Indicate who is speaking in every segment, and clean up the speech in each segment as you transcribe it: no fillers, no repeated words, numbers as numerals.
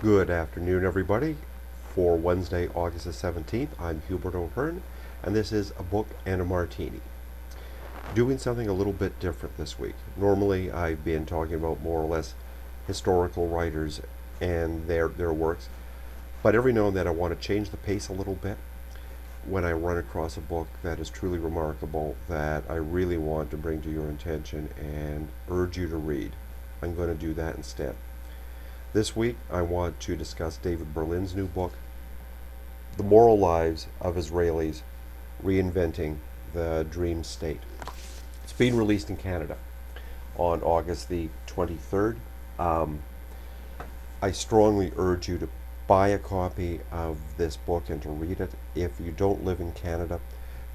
Speaker 1: Good afternoon, everybody. For Wednesday, August the 17th, I'm Hubert O'Hearn, and this is A Book and a Martini. Doing something a little bit different this week. Normally, I've been talking about more or less historical writers and their works, but every now and then I want to change the pace a little bit when I run across a book that is truly remarkable that I really want to bring to your attention and urge you to read. I'm going to do that instead. This week, I want to discuss David Berlin's new book, The Moral Lives of Israelis Reinventing the Dream State. It's being released in Canada on August the 23rd. I strongly urge you to buy a copy of this book and to read it. If you don't live in Canada,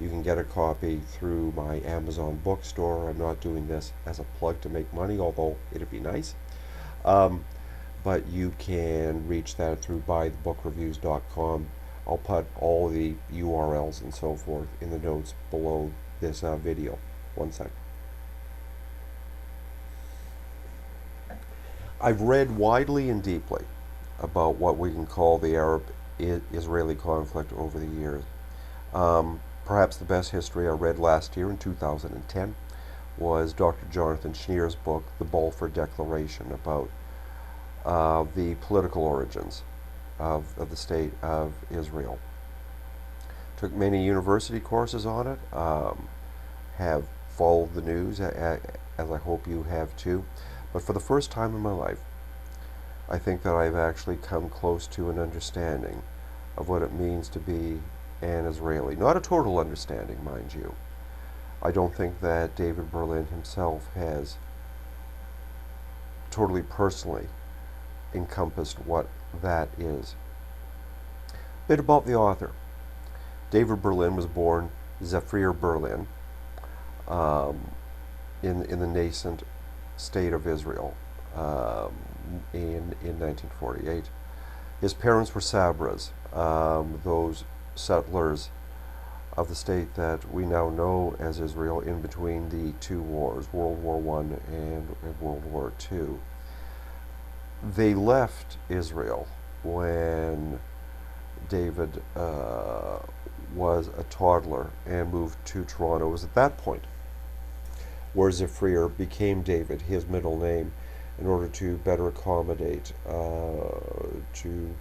Speaker 1: you can get a copy through my Amazon bookstore. I'm not doing this as a plug to make money, although it'd be nice. But you can reach that through buythebookreviews.com. I'll put all the URLs and so forth in the notes below this video. One sec. I've read widely and deeply about what we can call the Arab-Israeli conflict over the years. Perhaps the best history I read last year in 2010 was Dr. Jonathan Schneer's book, The Balfour Declaration, about the political origins of the state of Israel. Took many university courses on it, have followed the news, as I hope you have too. But for the first time in my life, I think that I've actually come close to an understanding of what it means to be an Israeli. Not a total understanding, mind you. I don't think that David Berlin himself has totally personally encompassed what that is. A bit about the author. David Berlin was born Zephyr Berlin in the nascent state of Israel in 1948. His parents were Sabras, those settlers of the state that we now know as Israel in between the two wars, World War I and World War II. They left Israel when David was a toddler and moved to Toronto. It was at that point where Zephyr became David, his middle name, in order to better accommodate to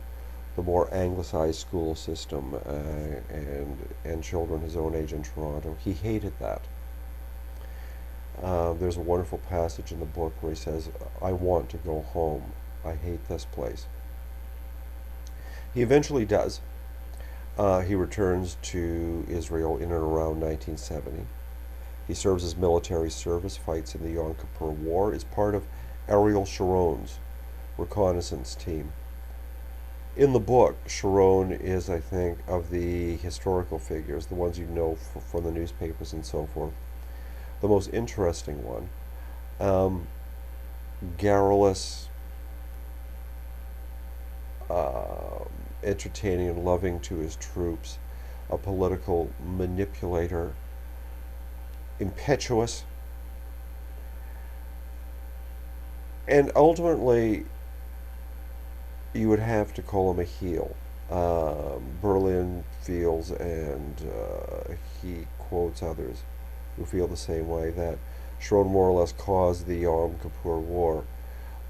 Speaker 1: the more anglicized school system and children his own age in Toronto. He hated that. There's a wonderful passage in the book where he says, "I want to go home. I hate this place." He eventually does. He returns to Israel in and around 1970. He serves his military service, fights in the Yom Kippur War, is part of Ariel Sharon's reconnaissance team. In the book, Sharon is, I think, of the historical figures, the ones you know from the newspapers and so forth, the most interesting one. Garrulous, entertaining and loving to his troops, a political manipulator, impetuous, and ultimately you would have to call him a heel. Berlin feels, and he quotes others who feel the same way, that Sharon more or less caused the Yom Kippur War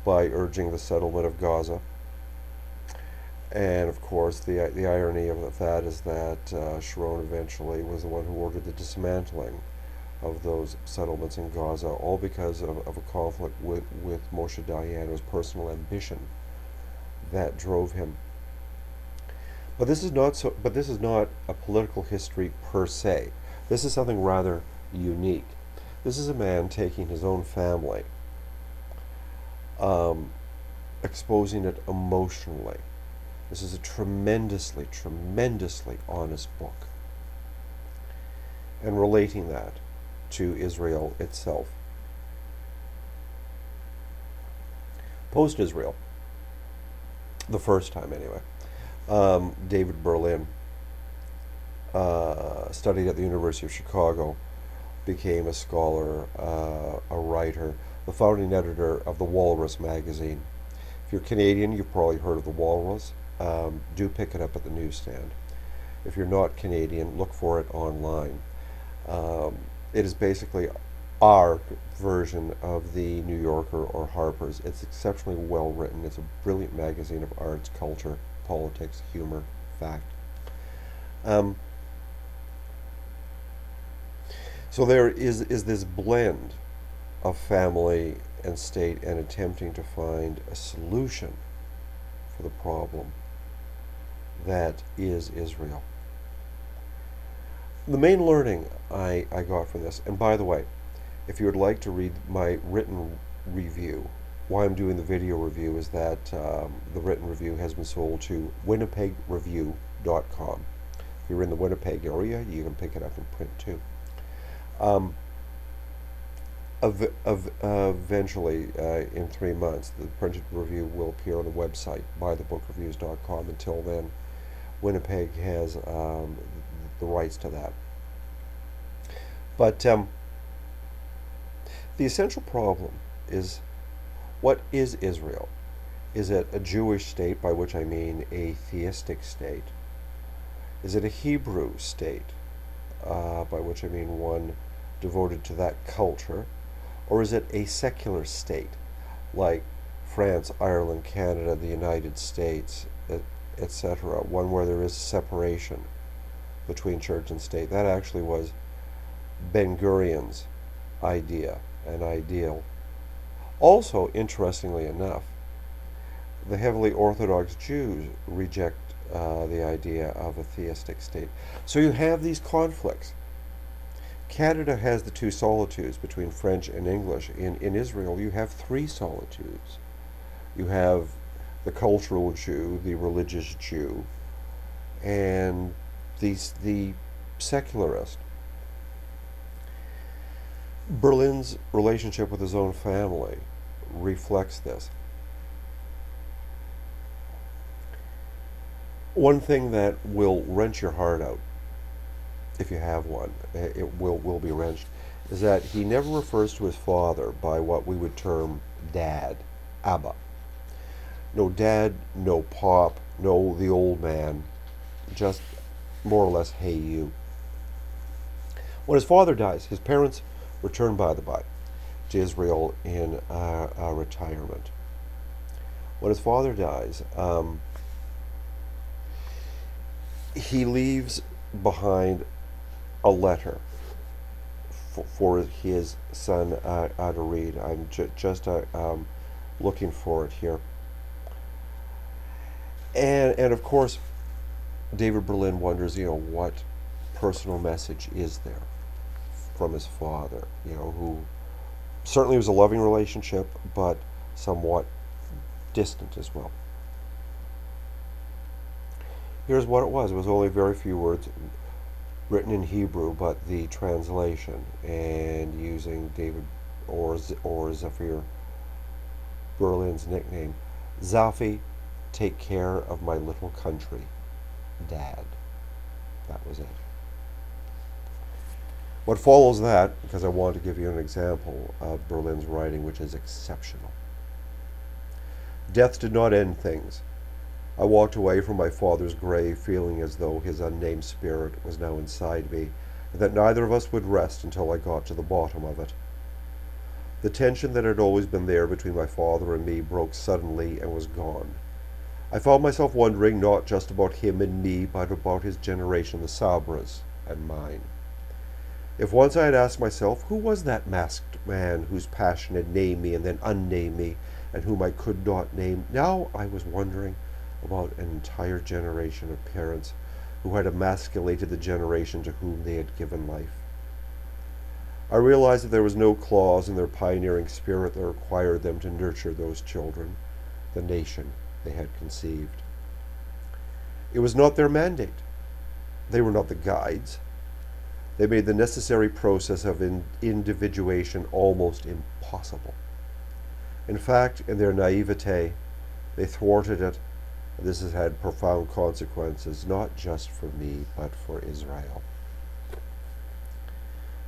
Speaker 1: by urging the settlement of Gaza. And of course, the irony of that is that Sharon eventually was the one who ordered the dismantling of those settlements in Gaza, all because of a conflict with Moshe Dayan, his personal ambition that drove him. But this is not a political history per se. This is something rather unique. This is a man taking his own family, exposing it emotionally. This is a tremendously, tremendously honest book, and relating that to Israel itself. Post-Israel, the first time anyway, David Berlin studied at the University of Chicago, became a scholar, a writer, the founding editor of the Walrus magazine. If you're Canadian, you've probably heard of the walrus. Do pick it up at the newsstand. If you're not Canadian, look for it online. It is basically our version of the New Yorker or Harper's. It's exceptionally well written. It's a brilliant magazine of arts, culture, politics, humor, fact. So there is this blend of family and state and attempting to find a solution for the problem that is Israel. The main learning I got from this, and by the way, if you would like to read my written review, why I'm doing the video review is that the written review has been sold to winnipegreview.com. If you're in the Winnipeg area, you can pick it up in print too. Eventually, in 3 months, the printed review will appear on the website, buythebookreviews.com. Until then, Winnipeg has the rights to that. But the essential problem is, what is Israel? Is it a Jewish state, by which I mean a theistic state? Is it a Hebrew state, by which I mean one devoted to that culture? Or is it a secular state, like France, Ireland, Canada, the United States, etc., one where there is separation between church and state? That actually was Ben-Gurion's idea and ideal. Also, interestingly enough, the heavily Orthodox Jews reject the idea of a theistic state. So you have these conflicts. Canada has the two solitudes between French and English. In Israel, you have three solitudes. You have the cultural Jew, the religious Jew, and the secularist. Berlin's relationship with his own family reflects this. One thing that will wrench your heart out, if you have one, it will be wrenched, is that he never refers to his father by what we would term dad, Abba. No dad, no pop, no the old man, just more or less, hey you. When his father dies, his parents return, by the by, to Israel in retirement. When his father dies, he leaves behind a letter for his son to read. I'm just looking for it here. And of course, David Berlin wonders, what personal message is there from his father, who certainly was a loving relationship, but somewhat distant as well. Here's what it was. It was only very few words written in Hebrew, but the translation, and using David or Zephyr Berlin's nickname, Zafi, take care of my little country, Dad. That was it. What follows that, because I want to give you an example of Berlin's writing, which is exceptional. Death did not end things. I walked away from my father's grave feeling as though his unnamed spirit was now inside me, and that neither of us would rest until I got to the bottom of it. The tension that had always been there between my father and me broke suddenly and was gone. I found myself wondering not just about him and me, but about his generation, the Sabras, and mine. If once I had asked myself, who was that masked man whose passion had named me and then unnamed me, and whom I could not name, now I was wondering about an entire generation of parents who had emasculated the generation to whom they had given life. I realized that there was no clause in their pioneering spirit that required them to nurture those children, the nation they had conceived. It was not their mandate. They were not the guides. They made the necessary process of individuation almost impossible. In fact, in their naivete, they thwarted it. This has had profound consequences, not just for me, but for Israel.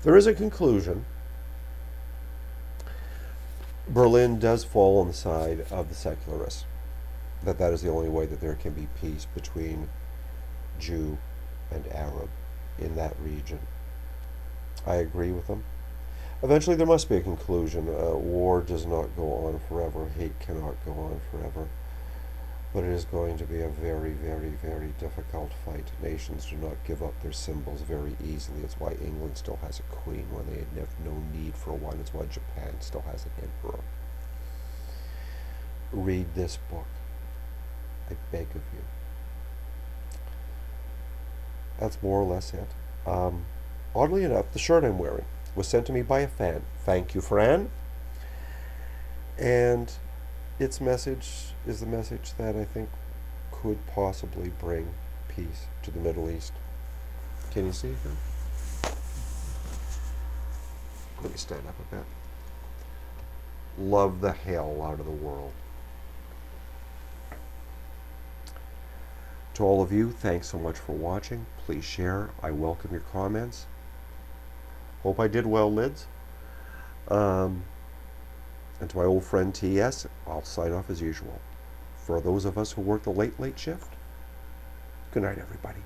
Speaker 1: There is a conclusion. Berlin does fall on the side of the secularists. that is the only way that there can be peace between Jew and Arab in that region. I agree with them. Eventually, there must be a conclusion. War does not go on forever. Hate cannot go on forever. But it is going to be a very, very, very difficult fight. Nations do not give up their symbols very easily. It's why England still has a queen when they have no need for one. It's why Japan still has an emperor. Read this book. I beg of you. That's more or less it. Oddly enough, the shirt I'm wearing was sent to me by a fan. Thank you, Fran. And its message is the message that I think could possibly bring peace to the Middle East. Can you see it here? Let me stand up a bit. Love the hell out of the world. To all of you, thanks so much for watching. Please share. I welcome your comments. Hope I did well, Lids. And to my old friend T.S., I'll sign off as usual. For those of us who work the late shift, good night, everybody.